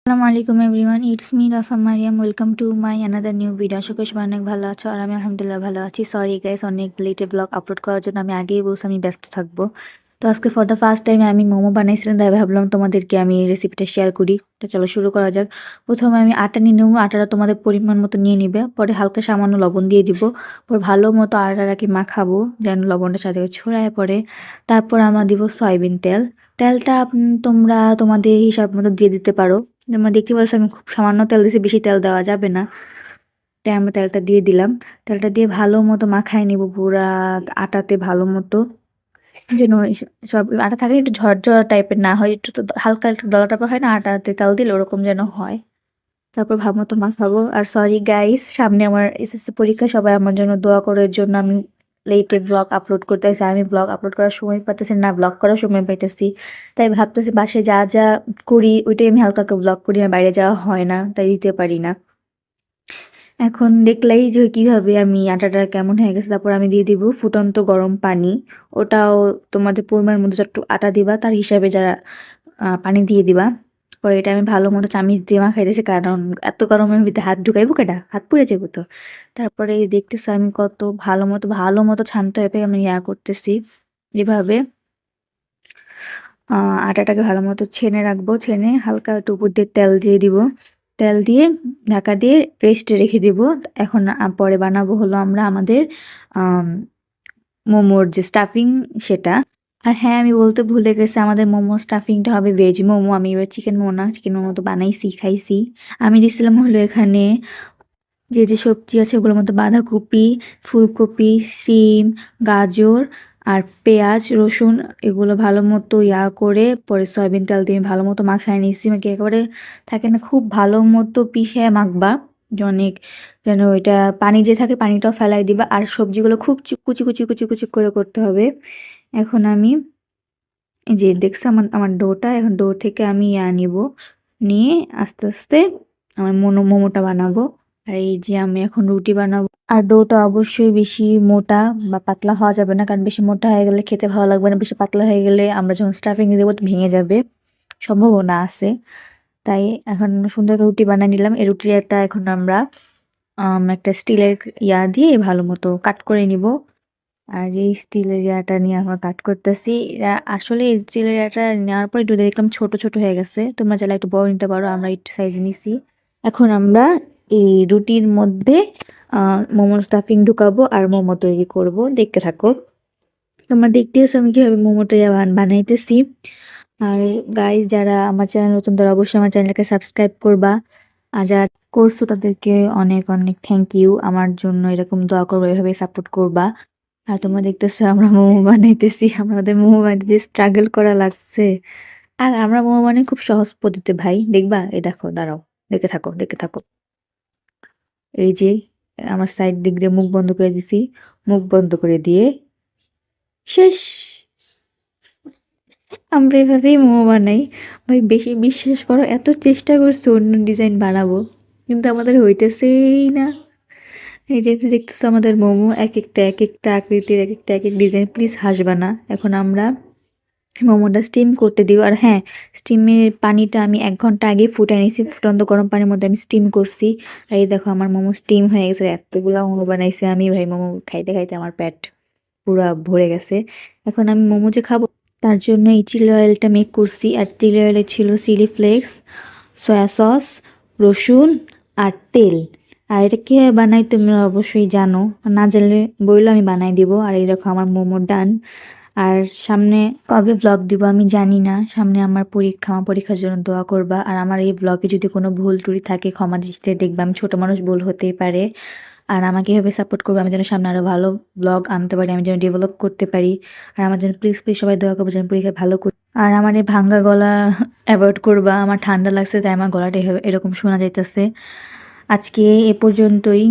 আসসালামু আলাইকুম everyone, it's me Rafa Mariam. Welcome to my another new video. আশা করি সবাই অনেক ভালো আছো আর আমি আলহামদুলিল্লাহ ভালো আছি। সরি গাইস, অনেক লেটে ব্লগ আপলোড করার জন্য আমি আগেই বলছি আমি ব্যস্ত থাকবো। তো আজকে ফর দ্য ফার্স্ট টাইম আমি মোমো বানাইছিলাম, তাই ভাবলাম তোমাদেরকে আমি রেসিপিটা শেয়ার করি। তো চলো শুরু করা যাক। প্রথমে আমি আটা নিয়ে নেবো। আটাটা তোমাদের পরিমাণ মতো নিয়ে নিবে, পরে হালকা সামান্য লবণ দিয়ে দিব। পরে ভালো মতো আটাটাকে মাখাবো যেন লবণটা সাথে ছড়ায় পড়ে। তারপর আমরা দিব সয়াবিন তেল। তেলটা তোমরা তোমাদের হিসাব মতো দিয়ে দিতে পারো। যেমন দেখতে পাচ্ছ আমি খুব সামান্য তেল দিয়েছি, বেশি তেল দেওয়া যাবে না। তাই আমরা তেলটা দিয়ে দিলাম। তেলটা দিয়ে ভালো মতো মাখায় নিব পুরা আটাতে ভালো মতো, যেন সব আটা থাকে একটু ঝরঝরা টাইপের না হয়, একটু তো হালকা একটু দলা টাইপের হয় না আটাতে তেল দিলে, ওরকম যেন হয়। তারপর ভালো মতো মাখাবো। আর সরি গাইস, সামনে আমার এসএসসি পরীক্ষা, সবাই আমার জন্য দোয়া করার জন্য। আমি লেটে ব্লগ আপলোড করতেছি, আমি ব্লগ আপলোড করার সময় পাইতেছি না, ব্লগ করার সময় পাইতেছি। তাই ভাবতেছি বাসায় যা যা করি ওইটাই আমি হালকা ব্লগ করি, আর বাইরে যাওয়া হয় না, তাই দিতে পারি না। এখন দেখলেই যে কিভাবে আমি আটাটা কেমন হয়ে গেছে। তারপর আমি দিয়ে দিব ফুটন্ত গরম পানি। ওটাও তোমাদের পরিমাণ মতো যতটুকু আটা দিবা তার হিসাবে যারা পানি দিয়ে দিবা। পরে এটা আমি ভালো মতো চামিচ দিয়ে মাখাইতেছি, কারণ এত গরমের ভিতরে হাত ঢুকাইবো কেডা, হাত পুড়ে যাবো তো। তারপরে দেখতেছি আমি কত ভালো মতো শান্ত হয়ে আমি করতেছি এভাবে। আটাটাকে ভালো মতো ছেনে রাখবো, ছেনে হালকা একটু উপর দিয়ে তেল দিয়ে দিব। তেল দিয়ে ঢাকা দিয়ে রেস্টে রেখে দিব। এখন পরে বানাবো হলো আমরা আমাদের আম, মোমোর যে স্টাফিং সেটা। আর হ্যাঁ, আমি বলতে ভুলে গেছি, আমাদের মোমো স্টাফিংটা হবে ভেজ মোমো। আমি এবার চিকেন মোমো না, চিকেন মোমো তো বানাইছি, খাইছি। আমি দিছিলাম হলো এখানে যে সবজি আছে ওগুলোর মধ্যে বাঁধাকপি, ফুলকপি, সিম, গাজর আর পেঁয়াজ, রসুন, এগুলো ভালো মতো করে পরে সয়াবিন তেল দিয়ে ভালো মতো মাখায় নিয়েছি। মাখিয়ে একেবারে থাকে না, খুব ভালো মতো পিষে মাখবা। যে অনেক যেন ওইটা পানি যে থাকে পানিটাও ফেলাই দিবা। আর সবজিগুলো খুব কুচি কুচি কুচি কুচি করে করতে হবে। এখন আমি এই যে দেখছো আমার আমার ডোটা, এখন ডো থেকে আমি নিব, নিয়ে আস্তে আস্তে আমার মোমোটা বানাবো। আর এই যে আমি এখন রুটি বানাবো। আর ডোটা অবশ্যই বেশি মোটা বা পাতলা হওয়া যাবে না, কারণ বেশি মোটা হয়ে গেলে খেতে ভালো লাগবে না, বেশি পাতলা হয়ে গেলে আমরা যখন স্টাফিং দেবো তো ভেঙে যাবে, সম্ভাবনা আছে। তাই এখন সুন্দর রুটি বানিয়ে নিলাম। এই রুটিটা এখন আমরা একটা স্টিলের দিয়ে ভালো মতো কাট করে নিব। আর এই স্টিলের নিয়ে আমরা কাট করতেছি। আসলে এই স্টিলের নেওয়ার পর একটু দেখলাম ছোট ছোট হয়ে গেছে, তোমরা চাইলে একটু বড় নিতে পারো, আমরা এই সাইজ নিছি। এখন আমরা এই রুটির মধ্যে মোমোর স্টাফিং ঢুকাবো আর মোমো তৈরি করব, দেখতে থাকো। তোমরা দেখতেছো আমি কিভাবে মোমোটা বানাইতেছি। আর গাইজ, যারা আমার চ্যানেল নতুন তারা অবশ্যই আমার চ্যানেলকে সাবস্ক্রাইব করবা। আর যারা করছো তাদেরকে অনেক অনেক থ্যাংক ইউ। আমার জন্য এরকম দোয়া করবো, এভাবে সাপোর্ট করবা। আর তোমরা দেখতেছো আমরা মোমো বানাইতেছি, আমাদের মোমো বানাইতে যে স্ট্রাগল করা লাগছে। আর আমরা মোমো বানাই খুব সহজ পদ্ধতিতে ভাই, দেখবা। এই দেখো, দাঁড়াও, দেখে থাকো দেখে থাকো। এই যে আমার সাইড দিক দিয়ে মুখ বন্ধ করে দিছি, মুখ বন্ধ করে দিয়ে শেষ। আমরা এভাবেই মোমো বানাই ভাই। বেশি বিশ্বাস করো, এত চেষ্টা করছি অন্য ডিজাইন বানাবো, কিন্তু আমাদের হইতেছেই না। এই যে দেখতেছো আমাদের মোমো এক একটা আকৃতির, এক একটা এক এক ডিজাইন। প্লিজ হাসবা না। এখন আমরা মোমোটা স্টিম করতে দিব। আর হ্যাঁ, স্টিমের পানিটা আমি 1 ঘন্টা আগে ফুটাই নিয়েছি, ফুটন্ত গরম পানির মধ্যে আমি স্টিম করছি। আর এই দেখো আমার মোমো স্টিম হয়ে গেছে। এতগুলো মোমো বানাইছি আমি ভাই, মোমো খাইতে খাইতে আমার পেট পুরা ভরে গেছে। এখন আমি মোমো যে খাবো তার জন্য এই চিলি অয়েলটা মেক করছি। আর চিলি অয়েলে ছিল চিলি ফ্লেক্স, সয়া সস, রসুন আর তেল। আর এটা কীভাবে বানাই তুমি অবশ্যই জানো, না জানলে বললে আমি বানাই দিব। আর এই দেখো আমার মোমো ডান। আর সামনে কবে ভ্লগ দিব আমি জানি না, সামনে আমার পরীক্ষা, আমার পরীক্ষার জন্য দোয়া করবা। আর আমার এই ভ্লগে যদি কোনো ভুল টুরি থাকে ক্ষমা দৃষ্টিতে দেখবা, আমি ছোট মানুষ, ভুল হতেই পারে। আর আমাকে এভাবে সাপোর্ট করবে, আমি যেন সামনে আরো ভালো ব্লগ আনতে পারি, আমি যেন ডেভেলপ করতে পারি। আর আমার জন্য প্লিজ প্লিজ সবাই দোয়া করবো যেন পরীক্ষায় ভালো করি। আর আমার এই ভাঙ্গা গলা অ্যাভয়েড করবা, আমার ঠান্ডা লাগছে তাই আমার গলাটা এরকম শোনা যাইতেছে। আজকে এ পর্যন্তই।